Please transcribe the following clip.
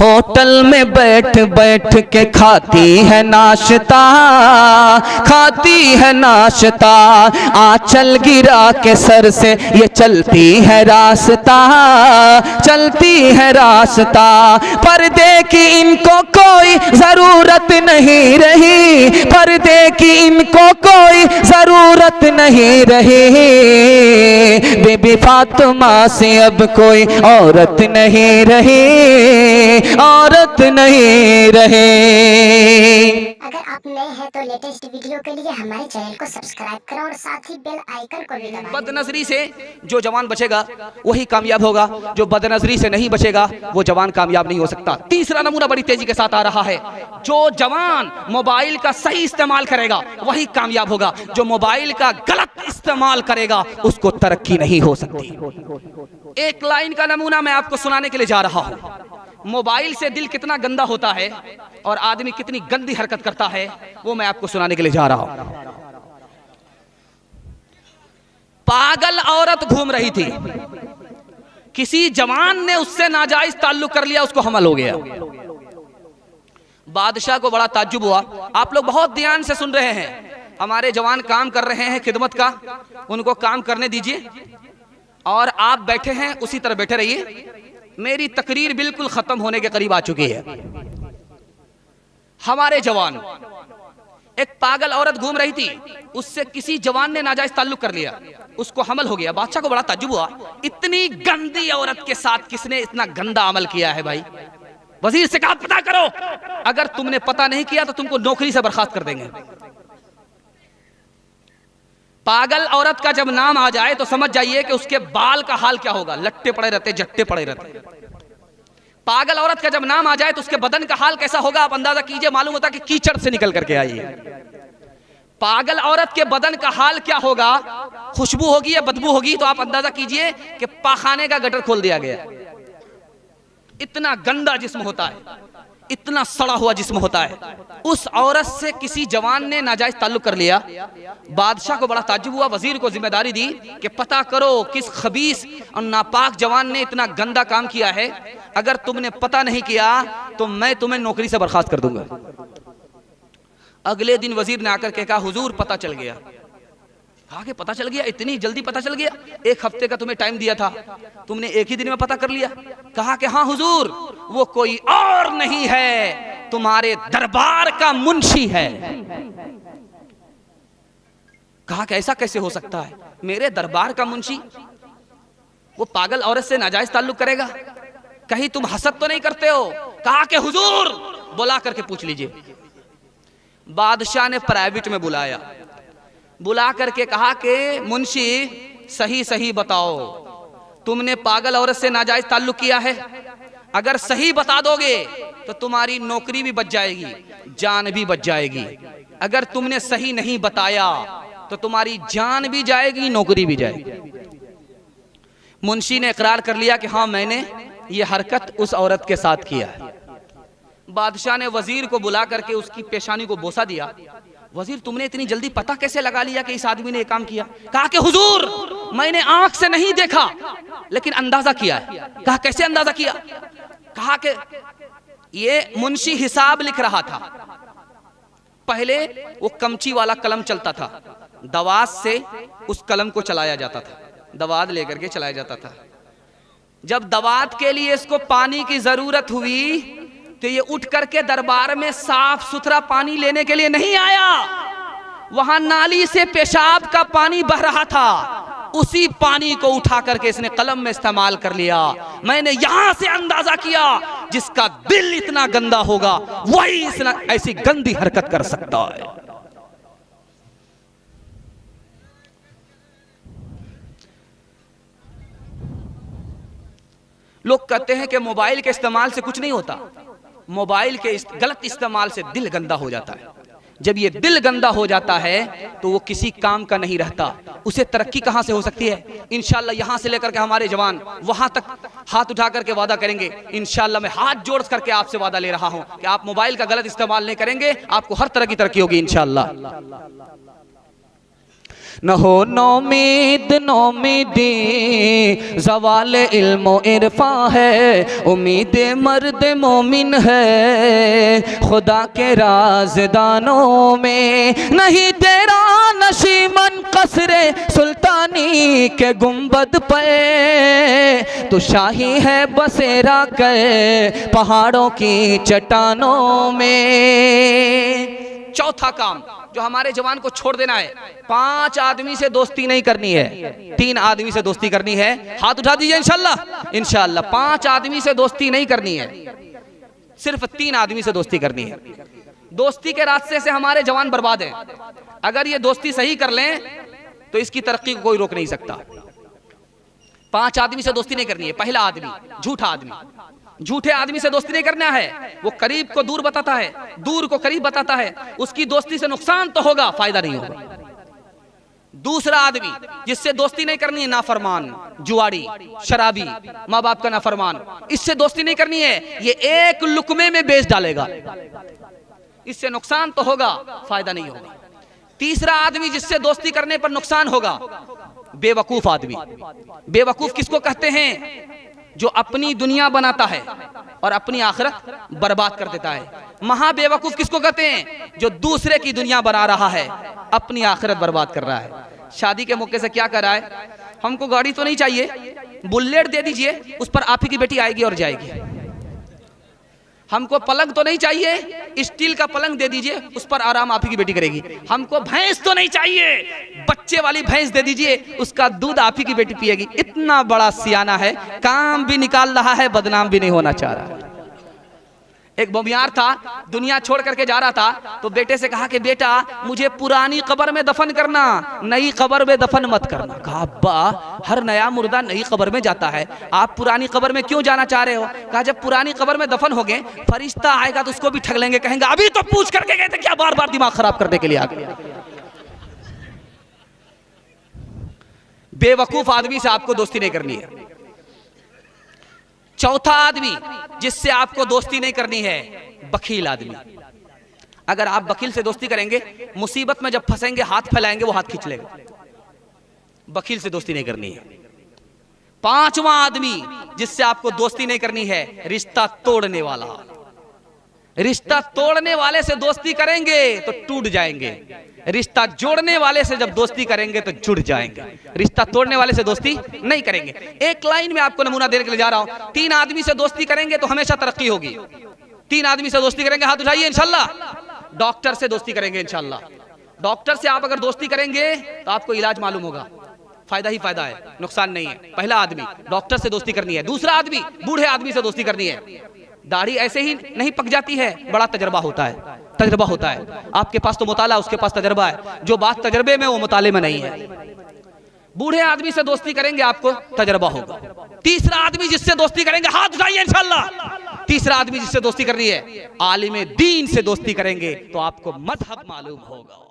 Hotel में बैठ बैठ के खाती है नाश्ता, खाती है नाश्ता। आंचल गिरा के सर से ये चलती है रास्ता, चलती है रास्ता। पर्दे की इनको कोई जरूरत नहीं रही, पर्दे की इनको कोई जरूरत नहीं रही। बीबी फातिमा से अब कोई औरत नहीं रही, औरत नहीं रही। अगर आप नए हैं तो लेटेस्ट वीडियो के लिए हमारे चैनल को सब्सक्राइब करें और साथ ही बेल आइकन को भी दबाएं। बदनजरी से जो जवान बचेगा वही कामयाब होगा, जो बदनजरी से नहीं बचेगा वो जवान कामयाब नहीं हो सकता। तीसरा नमूना बड़ी तेजी के साथ आ रहा है, जो जवान मोबाइल का सही इस्तेमाल करेगा वही कामयाब होगा, जो मोबाइल का गलत इस्तेमाल करेगा उसको तरक्की नहीं हो सकती। एक लाइन का नमूना मैं आपको सुनाने के लिए जा रहा हूं। मोबाइल से दिल कितना गंदा होता है और आदमी कितनी गंदी हरकत करता है वो मैं आपको सुनाने के लिए जा रहा हूं। पागल औरत घूम रही थी, किसी जवान ने उससे नाजायज ताल्लुक कर लिया, उसको हमल हो गया। बादशाह को बड़ा ताज्जुब हुआ। आप लोग बहुत ध्यान से सुन रहे हैं, हमारे जवान काम कर रहे हैं खिदमत का, उनको काम करने दीजिए और आप बैठे हैं उसी तरह बैठे रहिए। मेरी तकरीर बिल्कुल खत्म होने के करीब आ चुकी है। हमारे जवान, एक पागल औरत घूम रही थी, उससे किसी जवान ने नाजायज ताल्लुक कर लिया, उसको हमल हो गया। बादशाह को बड़ा ताज्जुब हुआ, इतनी गंदी औरत के साथ किसने इतना गंदा अमल किया है भाई। वजीर से कहा पता करो, अगर तुमने पता नहीं किया तो तुमको नौकरी से बर्खास्त कर देंगे। पागल औरत का जब नाम आ जाए तो समझ जाइए कि उसके बाल का हाल क्या होगा, लट्टे पड़े रहते, जट्टे पड़े रहते। पागल औरत का जब नाम आ जाए तो उसके बदन का हाल कैसा होगा आप अंदाजा कीजिए, मालूम होता कि कीचड़ से निकल करके आई है। पागल औरत के बदन का हाल क्या होगा, खुशबू होगी या बदबू होगी, तो आप अंदाजा कीजिए कि पाखाने का गटर खोल दिया गया। इतना गंदा जिस्म होता है, इतना सड़ा हुआ जिस्म होता है। उस औरत से किसी जवान ने नाजायज ताल्लुक कर लिया। बादशाह को बड़ा ताज्जुब हुआ, वजीर को जिम्मेदारी दी कि पता करो किस खबीस और नापाक जवान ने इतना गंदा काम किया है। अगर तुमने पता नहीं किया तो मैं तुम्हें नौकरी से बर्खास्त कर दूंगा। अगले दिन वजीर ने आकर के कहा हुजूर पता चल गया। कहा कि पता चल गया, इतनी जल्दी पता चल गया? एक हफ्ते का तुम्हें टाइम दिया था, तुमने एक ही दिन में पता कर लिया। कहा कि हाँ हुजूर, वो कोई और नहीं है, तुम्हारे दरबार का मुंशी है। कहा कि ऐसा कैसे हो सकता है, मेरे दरबार का मुंशी वो पागल औरत से नाजायज ताल्लुक करेगा? कहीं तुम हसद तो नहीं करते हो? कहा कि हुजूर बुला करके पूछ लीजिए। बादशाह ने प्राइवेट में बुलाया, बुला करके कहा कि मुंशी सही सही बताओ, तुमने पागल औरत से नाजायज ताल्लुक किया है? अगर सही बता दोगे तो तुम्हारी नौकरी भी बच जाएगी, जान भी बच जाएगी। अगर तुमने सही नहीं बताया तो तुम्हारी जान भी जाएगी, नौकरी भी जाएगी। मुंशी ने इकरार कर लिया कि हाँ मैंने ये हरकत उस औरत के साथ किया है। बादशाह ने वजीर को बुला करके उसकी पेशानी को बोसा दिया। वजीर तुमने इतनी जल्दी पता कैसे लगा लिया कि इस आदमी ने ये काम किया? कहा कि हुजूर मैंने आंख से नहीं देखा लेकिन अंदाजा किया है। कहा कैसे अंदाजा किया? कहा कि ये मुंशी हिसाब लिख रहा था। पहले वो कमची वाला कलम चलता था, दवात से उस कलम को चलाया जाता था, दवात लेकर के चलाया जाता था। जब दवात के लिए इसको पानी की जरूरत हुई तो ये उठ करके दरबार में साफ सुथरा पानी लेने के लिए नहीं आया, वहां नाली से पेशाब का पानी बह रहा था, उसी पानी को उठा करके इसने कलम में इस्तेमाल कर लिया। मैंने यहां से अंदाजा किया जिसका दिल इतना गंदा होगा वही ऐसी गंदी हरकत कर सकता है। लोग कहते हैं कि मोबाइल के इस्तेमाल से कुछ नहीं होता। मोबाइल के गलत इस्तेमाल से दिल गंदा हो जाता है। जब ये दिल गंदा हो जाता है तो वो किसी काम का नहीं रहता, उसे तरक्की कहां से हो सकती है? इंशाल्लाह यहां से लेकर के हमारे जवान वहां तक हाथ उठा करके वादा करेंगे। इंशाल्लाह मैं हाथ जोड़ करके आपसे वादा ले रहा हूं कि आप मोबाइल का गलत इस्तेमाल नहीं करेंगे, आपको हर तरह की तरक्की होगी इंशाल्लाह। न हो नौमीद नौमीदी ज़वाल इल्म इरफा है, उम्मीद मर्द मोमिन है खुदा के राज़दानों में। नहीं तेरा नशीमन कसरे सुल्तानी के गुंबद पे, तो शाही है बसेरा के पहाड़ों की चट्टानों में। चौथा काम जो हमारे जवान को छोड़ देना है, 5 आदमी से दोस्ती नहीं करनी है, 3 आदमी से दोस्ती करनी है। हाथ उठा दीजिए इंशाल्लाह। इंशाल्लाह 5 आदमी से दोस्ती नहीं करनी है, सिर्फ 3 आदमी से दोस्ती करनी है। दोस्ती के रास्ते से हमारे जवान बर्बाद हैं। अगर ये दोस्ती सही कर लें तो इसकी तरक्की को कोई रोक नहीं सकता। 5 आदमी से दोस्ती नहीं करनी है। पहला आदमी झूठा आदमी, झूठे आदमी से दोस्ती नहीं करना है। वो करीब को दूर बताता है, दूर को करीब बताता है। उसकी दोस्ती से नुकसान तो होगा, फायदा नहीं होगा। दूसरा आदमी जिससे दोस्ती नहीं करनी है, नाफरमान, जुआड़ी, शराबी, माँ बाप का नाफरमान, इससे दोस्ती नहीं करनी है। ये एक लुकमे में बेच डालेगा, इससे नुकसान तो होगा, फायदा नहीं होगा। तीसरा आदमी जिससे दोस्ती करने पर नुकसान होगा, बेवकूफ आदमी। बेवकूफ किसको कहते हैं? जो अपनी दुनिया बनाता है और अपनी आखिरत बर्बाद कर देता है। महा बेवकूफ किसको कहते हैं? जो दूसरे की दुनिया बना रहा है, अपनी आखिरत बर्बाद कर रहा है। शादी के मौके से क्या कर रहा है? हमको गाड़ी तो नहीं चाहिए, बुलेट दे दीजिए, उस पर आप ही की बेटी आएगी और जाएगी। हमको पलंग तो नहीं चाहिए, स्टील का पलंग दे दीजिए, उस पर आराम आप ही की बेटी करेगी। हमको भैंस तो नहीं चाहिए, बच्चे वाली भैंस दे दीजिए, उसका दूध आप ही की बेटी पिएगी। इतना बड़ा सियाना है, काम भी निकाल रहा है, बदनाम भी नहीं होना चाह रहा है। एक बमियार था, दुनिया छोड़ करके जा रहा था, तो बेटे से कहा कि बेटा मुझे पुरानी कब्र में दफन करना, नई कब्र में दफन मत करना। कहा अब्बा हर नया मुर्दा नई कब्र में जाता है, आप पुरानी कब्र में क्यों जाना चाह रहे हो? कहा जब पुरानी कब्र में दफन हो गए, फरिश्ता आएगा तो उसको भी ठग लेंगे, कहेंगे अभी तो पूछ करके गए थे, क्या बार बार दिमाग खराब करने के लिए आ गए। बेवकूफ आदमी से आपको दोस्ती नहीं करनी है। चौथा आदमी जिससे आपको दोस्ती नहीं करनी है, बखील आदमी। अगर आप बखील से दोस्ती करेंगे, मुसीबत में जब फंसेंगे हाथ फैलाएंगे, वो हाथ खींच लेगा। बखील से दोस्ती नहीं करनी है। 5वां आदमी जिससे आपको दोस्ती नहीं करनी है, रिश्ता तोड़ने वाला। रिश्ता तोड़ने वाले से दोस्ती करेंगे तो टूट जाएंगे, रिश्ता जोड़ने वाले से जब दोस्ती करेंगे तो जुड़ जाएंगे। रिश्ता तोड़ने वाले से दोस्ती नहीं करेंगे। एक लाइन में आपको नमूना देने के लिए जा रहा हूं। 3 आदमी से दोस्ती करेंगे तो हमेशा तरक्की होगी। 3 आदमी से दोस्ती करेंगे, हाथ उठाइए इंशाल्लाह। डॉक्टर से दोस्ती करेंगे इंशाल्लाह। डॉक्टर से आप अगर दोस्ती करेंगे तो आपको इलाज मालूम होगा, फायदा ही फायदा है, नुकसान नहीं है। पहला आदमी डॉक्टर से दोस्ती करनी है। दूसरा आदमी बूढ़े आदमी से दोस्ती करनी है। दाढ़ी ऐसे ही नहीं पक जाती है, बड़ा तजर्बा होता है, तजर्बा होता है। आपके पास तो मुताला, उसके पास तजर्बा है। जो बात तजर्बे में, वो मुताले में नहीं है। बूढ़े आदमी से दोस्ती करेंगे, आपको तजर्बा होगा। तीसरा आदमी जिससे दोस्ती करेंगे, हाथ उठाइए इंशाल्लाह। तीसरा आदमी जिससे दोस्ती करनी है, आलिम दीन से दोस्ती करेंगे तो आपको मजहब मालूम होगा।